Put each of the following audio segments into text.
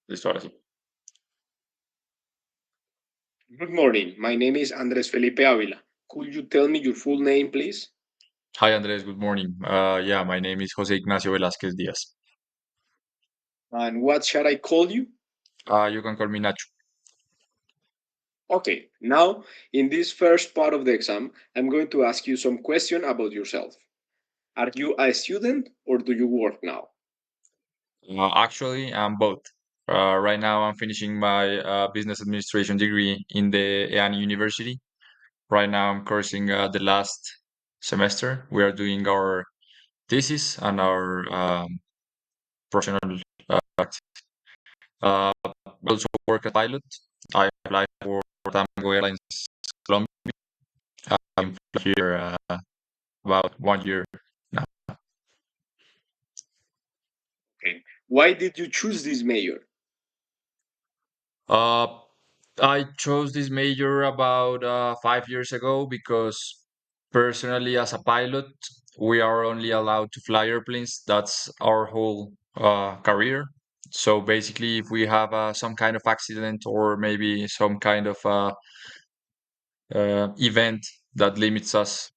Listo, ahora sí. Good morning. My name is Andres Felipe Avila. Could you tell me your full name, please? Hi, Andres. Good morning. Yeah, my name is Jose Ignacio Velázquez Diaz. And what shall I call you? You can call me Nacho. Okay, now in this first part of the exam, I'm going to ask you some question about yourself. Are you a student or do you work now? Actually, I'm both. Right now, I'm finishing my business administration degree in the EAN University. Right now, I'm coursing the last semester. We are doing our thesis and our professional practice. I also work as a pilot. I applied for Tango Airlines Colombia. I'm here about 1 year now. Okay. Why did you choose this major? Uh, I chose this major about 5 years ago because personally, as a pilot, we are only allowed to fly airplanes. That's our whole career. So basically, if we have some kind of accident or maybe some kind of event that limits us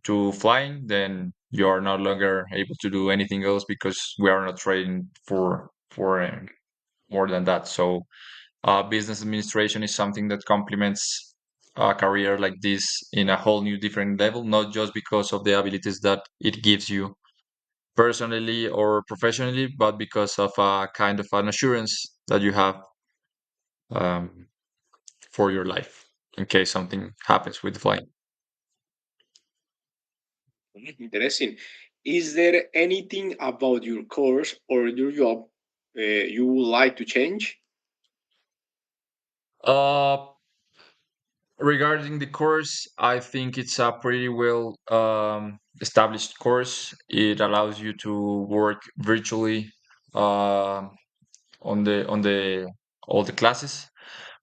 to flying, then you are no longer able to do anything else because we are not trained for more than that. So business administration is something that complements a career like this in a whole new different level, not just because of the abilities that it gives you personally or professionally, but because of a kind of an assurance that you have um, for your life in case something happens with the flying. Interesting. Is there anything about your course or your job you would like to change? Uh, Regarding the course, I think it's a pretty well established course. It allows you to work virtually uh, on the all the classes.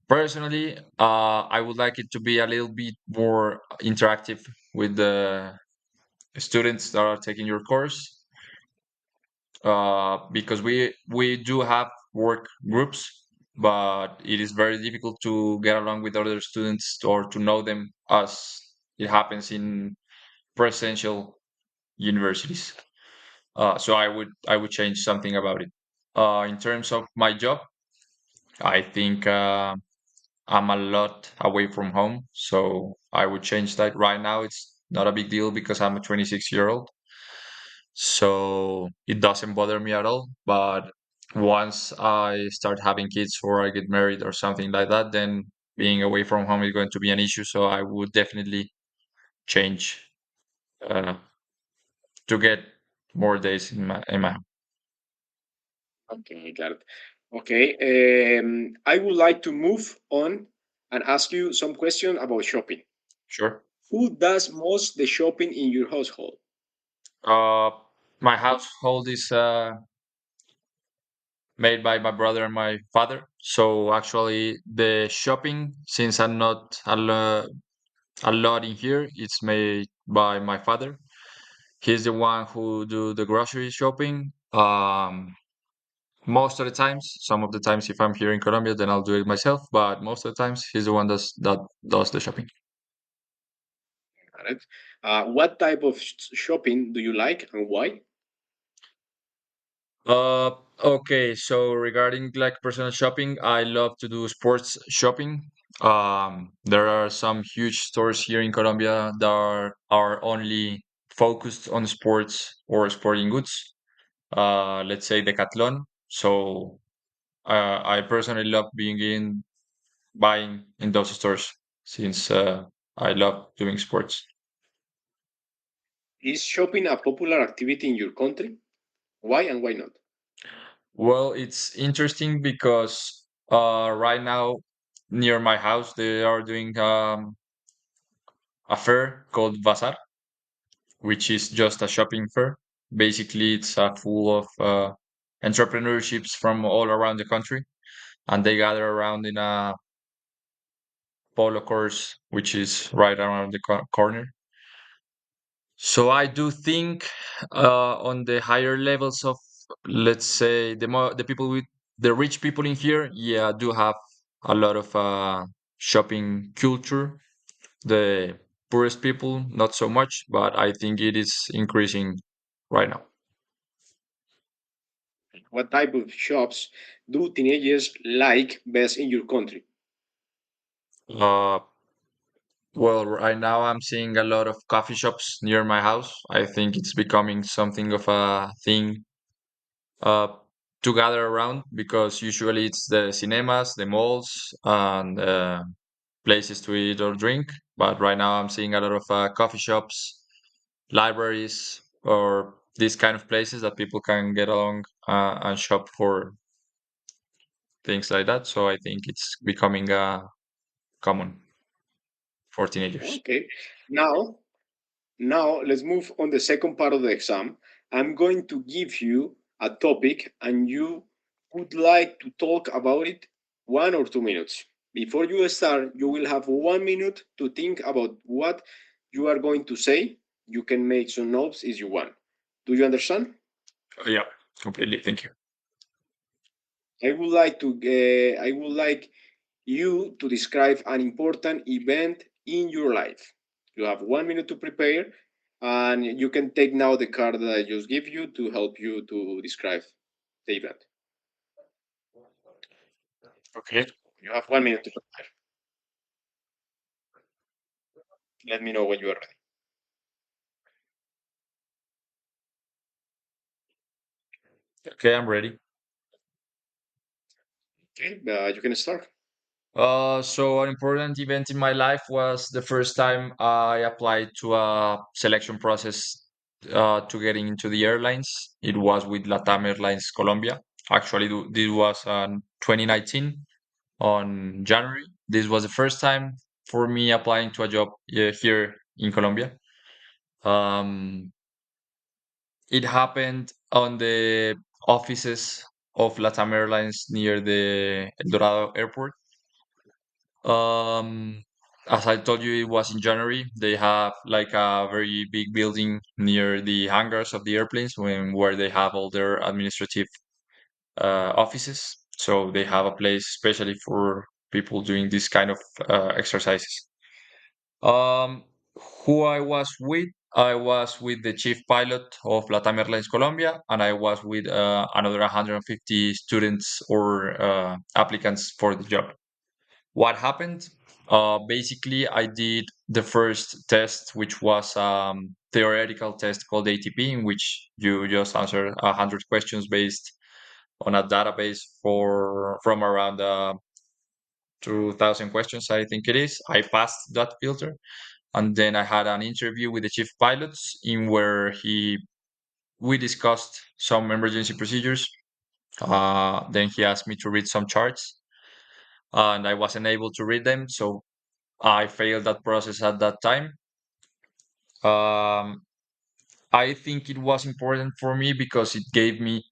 Personally, I would like it to be a little bit more interactive with the students that are taking your course, because we do have work groups, but it is very difficult to get along with other students or to know them as it happens in presential universities. So I would change something about it. In terms of my job, I think I'm a lot away from home, so I would change that. Right now, it's not a big deal because I'm a 26-year-old, so it doesn't bother me at all. But once I start having kids or I get married or something like that, then being away from home is going to be an issue. So I would definitely change uh, to get more days in my home. Okay, got it. Okay, I would like to move on and ask you some question about shopping. Sure. Who does most the shopping in your household? Uh, my household is made by my brother and my father. So actually, the shopping, since I'm not a lot in here, it's made by my father. He's the one who do the grocery shopping. Most of the times, some of the times, if I'm here in Colombia, then I'll do it myself. But most of the times, he's the one that does the shopping. Got it. What type of shopping do you like and why? Uh, okay. So regarding like personal shopping, I love to do sports shopping. There are some huge stores here in Colombia that are only focused on sports or sporting goods. Let's say Decathlon. So I personally love being in buying in those stores since I love doing sports. Is shopping a popular activity in your country? Why and why not? Well, it's interesting because right now near my house they are doing a fair called Bazaar, which is just a shopping fair. Basically, it's full of entrepreneurships from all around the country, and they gather around in a polo course, which is right around the corner. So I do think on the higher levels of, let's say, the people with The rich people in here, yeah, do have a lot of shopping culture. The poorest people, not so much, but I think it is increasing right now. What type of shops do teenagers like best in your country? Uh, well, right now I'm seeing a lot of coffee shops near my house. I think it's becoming something of a thing uh, to gather around because usually it's the cinemas, the malls, and places to eat or drink. But right now I'm seeing a lot of coffee shops, libraries, or these kind of places that people can get along and shop for things like that. So I think it's becoming common for teenagers. Okay. Now, Now, let's move on the second part of the exam. I'm going to give you a topic and you would like to talk about it 1 or 2 minutes. Before you start, you will have 1 minute to think about what you are going to say. You can make some notes if you want. Do you understand? Yeah, completely. Thank you. I would like you to describe an important event in your life. You have 1 minute to prepare, and you can take now the card that I just give you to help you to describe the event. Okay. You have 1 minute to prepare. Let me know when you are ready. Okay, I'm ready. Okay, you can start. So an important event in my life was the first time I applied to a selection process to getting into the airlines. It was with LATAM Airlines Colombia. Actually, this was 2019 on January. This was the first time for me applying to a job here in Colombia. Um, it happened on the offices of LATAM Airlines near the El Dorado airport. As I told you, it was in January. They have like a very big building near the hangars of the airplanes where they have all their administrative offices. So they have a place especially for people doing this kind of exercises. Um, who I was with? I was with the chief pilot of LATAM Airlines Colombia, and I was with another 150 students or applicants for the job. What happened? Basically, I did the first test, which was theoretical test called ATP, in which you just answer 100 questions based on a database for from around 2,000 questions, I think it is. I passed that filter, and then I had an interview with the chief pilots, in where he we discussed some emergency procedures. Then he asked me to read some charts, and I wasn't able to read them, so I failed that process at that time. Um, I think it was important for me because it gave me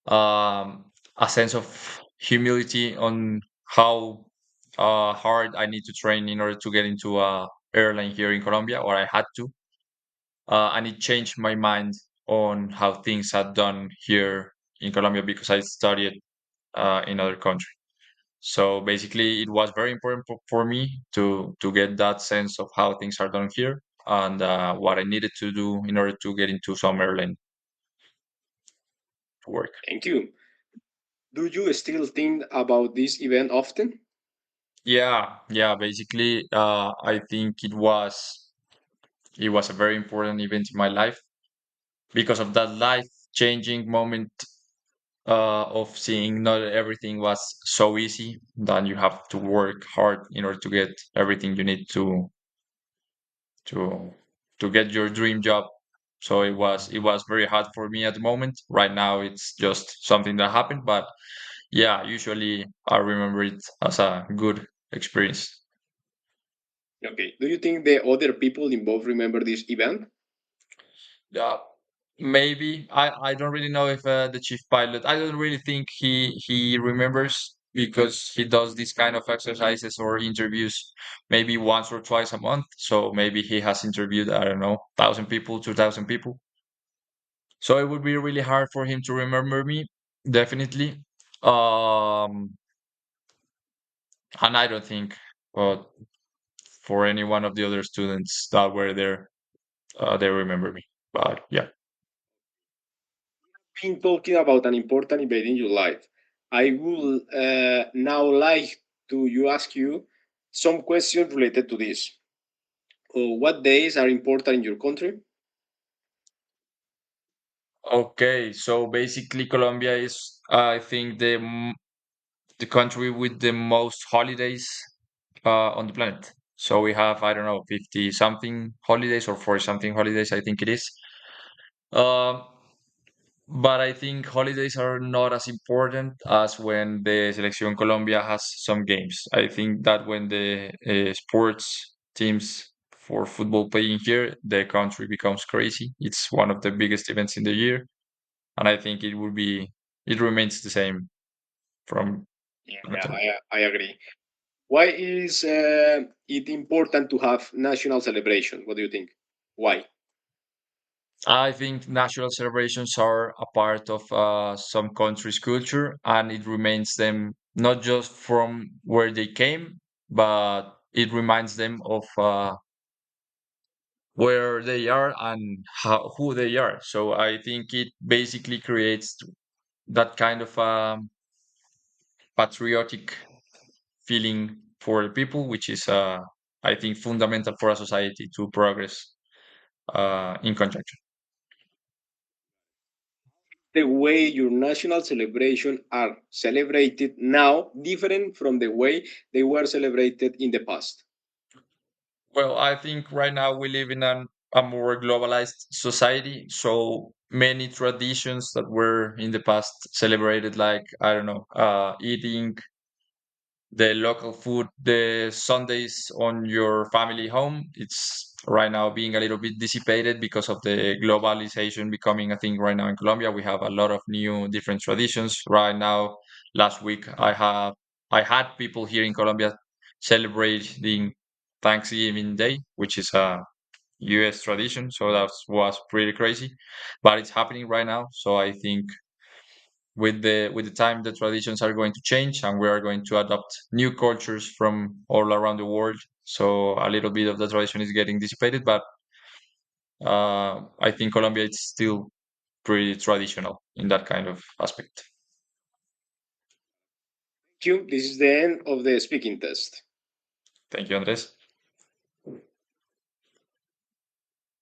a sense of humility on how hard I need to train in order to get into a airline here in Colombia, or I had to, and it changed my mind on how things are done here in Colombia because I studied in other countries. So basically, it was very important for me to get that sense of how things are done here and what I needed to do in order to get into some airline to work. Thank you. Do you still think about this event often? Yeah, yeah. Basically, I think it was a very important event in my life because of that life changing moment of seeing not everything was so easy. That you have to work hard in order to get everything you need to to get your dream job. So it was very hard for me at the moment. Right now it's just something that happened, but yeah, usually I remember it as a good experience. Okay. Do you think the other people involved remember this event? Yeah, maybe I don't really know if the chief pilot. I don't really think he remembers because he does these kind of exercises or interviews maybe once or twice a month. So maybe he has interviewed, I don't know, 1,000 people, 2,000 people. So it would be really hard for him to remember me, definitely. Um, and I don't think, but for any one of the other students that were there, they remember me. But yeah. Been talking about an important event in your life. I would now like to you ask you some questions related to this. What days are important in your country? Okay, so basically, Colombia is, I think, the country with the most holidays on the planet. So we have, I don't know, 50 something holidays or 40 something holidays, I think it is. Um, but I think holidays are not as important as when the Selección Colombia has some games. I think that when the sports teams for football playing here, the country becomes crazy. It's one of the biggest events in the year, and I think it remains the same from Yeah, Anatoly. I agree. Why is it important to have national celebration? What do you think? Why? I think national celebrations are a part of some country's culture, and it remains them not just from where they came, but it reminds them of where they are and who they are. So I think it basically creates that kind of patriotic feeling for the people, which is, I think, fundamental for a society to progress in conjunction. The way your national celebration are celebrated now different from the way they were celebrated in the past? Well, I think right now we live in a more globalized society, so many traditions that were in the past celebrated, like, I don't know, eating the local food the Sundays on your family home. It's right now being a little bit dissipated because of the globalization becoming a thing right now in Colombia. We have a lot of new different traditions right now. Last week I had people here in Colombia celebrating Thanksgiving Day, which is a US tradition, so that was pretty crazy. But it's happening right now, so I think with the time the traditions are going to change and we are going to adopt new cultures from all around the world, so a little bit of the tradition is getting dissipated, but I think Colombia is still pretty traditional in that kind of aspect. Thank you. This is the end of the speaking test. Thank you, Andres.